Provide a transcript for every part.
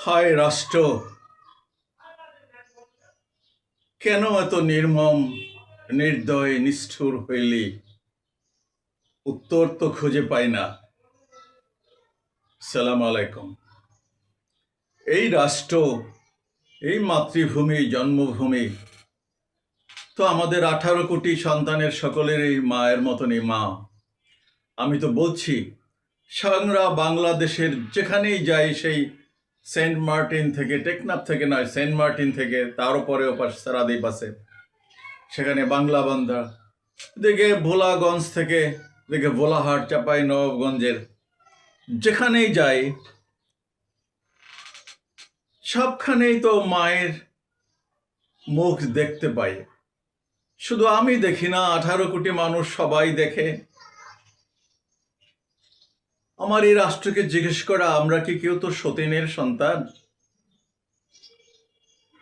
হায় রাষ্ট্র, কেন এত নির্মম, নির্দয়, নিষ্ঠুর হইলি? উত্তর তো খুঁজে পাই না। সালাম আলাইকুম। এই রাষ্ট্র, এই মাতৃভূমি, জন্মভূমি তো আমাদের 18 কোটি সন্তানের সকলেরই মায়ের মতনই মা। আমি তো বলছি, সারা বাংলাদেশের যেখানেই যাই, সেই সেন্ট মার্টিন থেকে, টেকনাফ থেকে নয়, সেন্ট মার্টিন থেকে, তার উপরে ওপাশ সারাদ্বীপ আছে, সেখানে বাংলা বান্ধা, দেখে ভোলাগঞ্জ থেকে, দেখে ভোলাহাট, চাপাই নবাবগঞ্জের, যেখানেই যাই সবখানেই তো মায়ের মুখ দেখতে পাই। শুধু আমি দেখি না, 18 কোটি মানুষ সবাই দেখে। আমার এই রাষ্ট্রকে জিজ্ঞেস করা, আমরা কি কেউ তো সতীনের সন্তান?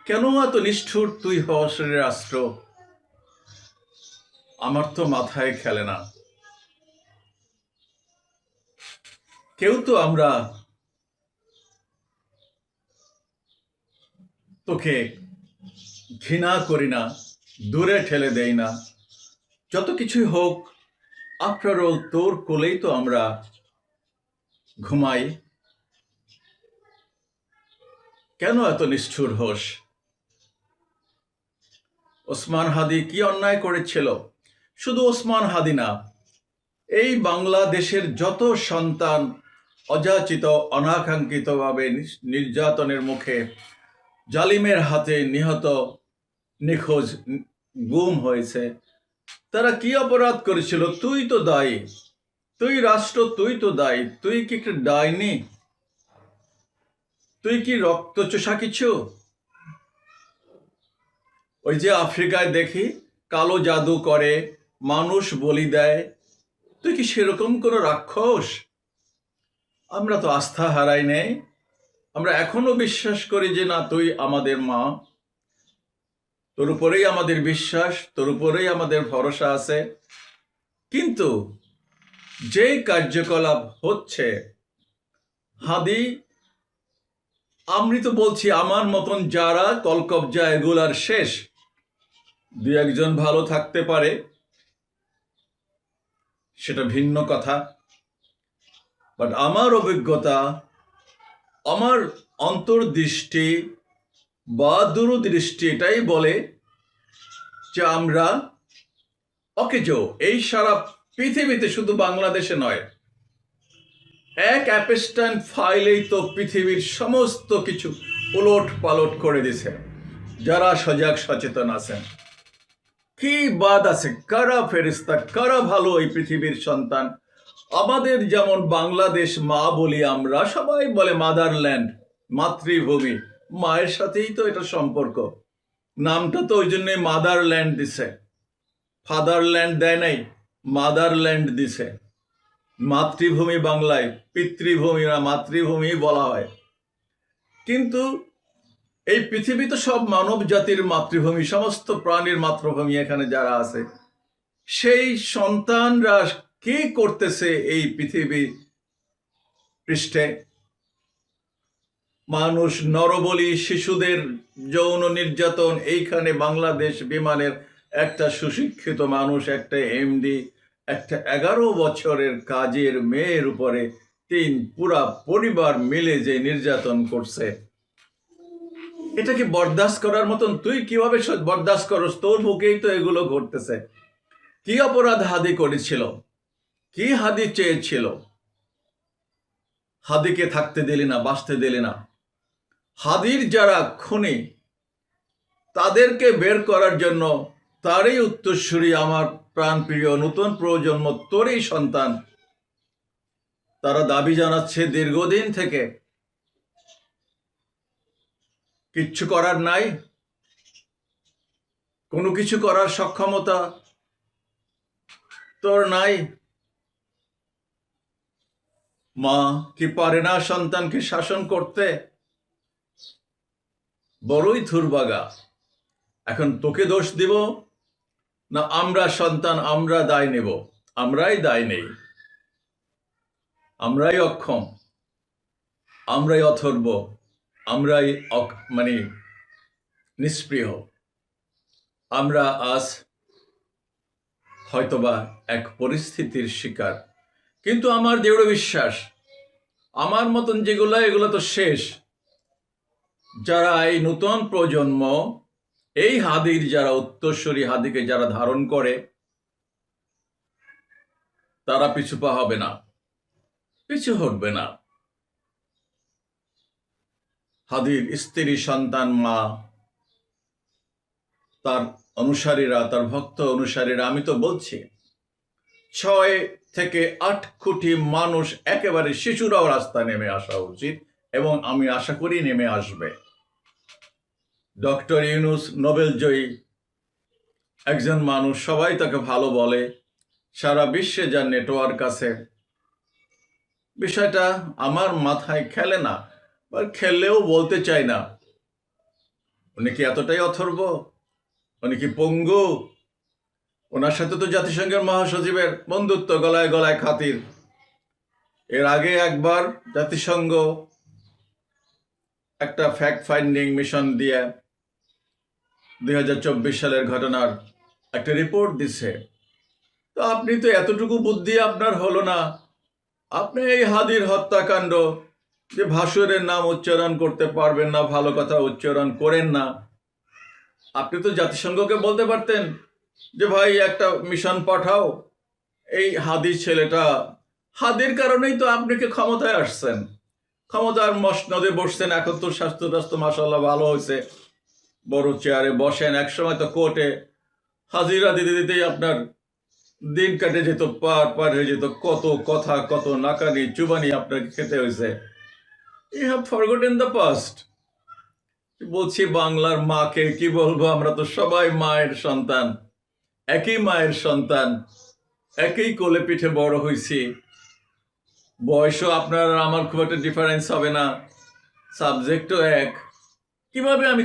কেন এত নিষ্ঠুর তুই হস রে রাষ্ট্র? আমার তো মাথায় খেলে না। কেউ তো আমরা তোকে ঘৃণা করি না, দূরে ঠেলে দেই না। যত কিছুই হোক, আফটার অল তোর কোলেই তো আমরা ঘুমাই। কেন এত নিষ্ঠুর হোস? ওসমান হাদি কি অন্যায় করেছিল? শুধু ওসমান হাদি না, এই বাংলাদেশের যত সন্তান অযাচিত, অনাকাঙ্ক্ষিতভাবে নির্যাতনের মুখে, জালিমের হাতে নিহত, নিখোঁজ, গুম হয়েছে, তারা কি অপরাধ করেছিল? তুই তো দায়ী, তুই রাষ্ট্র, তুই তো দায়ী। তুই কি একটা ডাইনি? তুই কি রক্তচোষা কিছু? ওই যে আফ্রিকায় দেখি কালো জাদু করে, মানুষ বলি দেয়, তুই কি সেরকম কোনো রাক্ষস? আমরা তো আস্থা হারাই নেই। আমরা এখনো বিশ্বাস করি যে না, তুই আমাদের মা, তোর উপরেই আমাদের বিশ্বাস, তোর উপরেই আমাদের ভরসা আছে। কিন্তু যে কার্যকলাপ হচ্ছে, হাদি, আমি তো বলছি, আমার মতন যারা কলকবজা এগুলার শেষ, দু একজন ভালো থাকতে পারে, সেটা ভিন্ন কথা। বাট আমার অভিজ্ঞতা, আমার অন্তর্দৃষ্টি বা দূরদৃষ্টি এটাই বলে যে আমরা অকেজো। এই সারা পৃথিবীতে, শুধু বাংলাদেশে নয়, এক অ্যাপেস্টাইন ফাইলেই তো পৃথিবীর সমস্ত কিছু উলট পালট করে দিছে। যারা সজাগ সচেতন আছেন, কি বাদ আছে? কারা ফেরেশতা, কারা ভালো এই পৃথিবীর সন্তান? আমাদের যেমন বাংলাদেশ মা বলি আমরা, সবাই বলে মাদারল্যান্ড, মাতৃভূমি। মায়ের সাথেই তো এটা সম্পর্ক। নামটা তো ওই জন্যই মাদারল্যান্ড দিছে, ফাদারল্যান্ড দেয় নাই, মাদারল্যান্ড দিছে। মাতৃভূমি বাংলায় পিতৃভূমি না, মাতৃভূমি বলা হয়। কিন্তু এই পৃথিবী তো সব মানব জাতির মাতৃভূমি, সমস্ত প্রাণীর মাতৃভূমি। এখানে যারা আছে, সেই সন্তানরা কি করতেছে এই পৃথিবী পৃষ্ঠে? মানুষ, নরবলি, শিশুদের যৌন নির্যাতন। এইখানে বাংলাদেশ বিমানের একটা সুশিক্ষিত মানুষ, একটা এমডি, একটা 11 বছরের কাজের মেয়ের উপরে পুরা পরিবার মিলে যে নির্যাতন করছে, এটা কি বরদাস্ত করার মতন? তুই কিভাবে বরদাস্ত করস? তোর বুকেই তো এগুলো ঘটতেছে। কি অপরাধ হাদি করেছিল? কি হাদি চেয়েছিল? হাদিকে থাকতে দিলি না, বাঁচতে দিলি না। হাদির যারা খুনি, তাদেরকে বের করার জন্য, তারই উত্তরসূরি আমার প্রাণপ্রিয় নতুন প্রজন্ম, তোরই সন্তান, তারা দাবি জানাচ্ছে দীর্ঘদিন থেকে। কিচ্ছু করার নাই, কোনো কিছু করার সক্ষমতা তোর নাই। মা কি পারে না সন্তানকে শাসন করতে? বড়ই দুর্ভাগা। এখন তোকে দোষ দিব না আমরা সন্তান, আমরা দায় নেব? আমরাই দায় নেই, আমরাই অক্ষম, আমরাই অথর্ব, আমরাই মানে নিষ্প্রিয়। আমরা আজ হয়তোবা এক পরিস্থিতির শিকার, কিন্তু আমার দৃঢ় বিশ্বাস আমার মতন যেগুলো এগুলো তো শেষ। যারা এই নতুন প্রজন্ম, এই হাদির যারা উত্তরসূরি, হাদিকে যারা ধারণ করে, তারা পিছু পা হবে না, পিছু হটবে না। হাদির স্ত্রী, সন্তান, মা, তার অনুসারীরা, তার ভক্ত অনুসারীরা, আমি তো বলছি 6 থেকে 8 কোটি মানুষ, একেবারে শিশুরাও রাস্তায় নেমে আসা উচিত, এবং আমি আশা করি নেমে আসবে। ডক্টর ইউনূস নোবেল জয়ী একজন মানুষ, সবাই তাকে ভালো বলে, সারা বিশ্বে যার নেটওয়ার্ক আছে। বিষয়টা আমার মাথায় খেলে না, বা খেললেও বলতে চাই না। উনি কি এতটাই অথর্ব? উনি কি পঙ্গু? ওনার সাথে তো জাতিসংঘের মহাসচিবের বন্ধুত্ব, গলায় গলায় খাতির। এর আগে একবার জাতিসংঘ একটা ফ্যাক্ট ফাইন্ডিং মিশন দিয়ে 2024 সালের ঘটনার একটা রিপোর্ট দিছে। তো আপনি তো এতটুকু বুদ্ধি আপনার হলো না, আপনি এই হাদির হত্যাকাণ্ড, যে ভাসুরের নাম উচ্চারণ করতে পারবেন না, ভালো কথা উচ্চারণ করেন না, আপনি তো জাতিসংঘকে বলতে পারতেন যে ভাই একটা মিশন পাঠাও, এই হাদির ছেলেটা, হাদির কারণেই তো আপনি কি ক্ষমতায় আসছেন, ক্ষমতার মসনদে বসছেন। এখন তো স্বাস্থ্য টাস্থ্য মাশাআল্লাহ ভালো হয়েছে, বড় চেয়ারে বসেন। একসময় তো কোর্টে হাজিরা দিতে দিতেই আপনার দিন কাটে যেত, পার হয়ে যেত, কত কথা, কত নাকানি চুবানি আপনাকে খেতে হয়েছে। You have forgotten the past. বলছি বাংলার মাকে কি বলবো, আমরা তো সবাই মায়ের সন্তান, একই মায়ের সন্তান, একই কোলে পিঠে বড় হয়েছি। বয়সও আপনার আমার খুব একটা ডিফারেন্স হবে না, সাবজেক্টও এক। কিভাবে আমি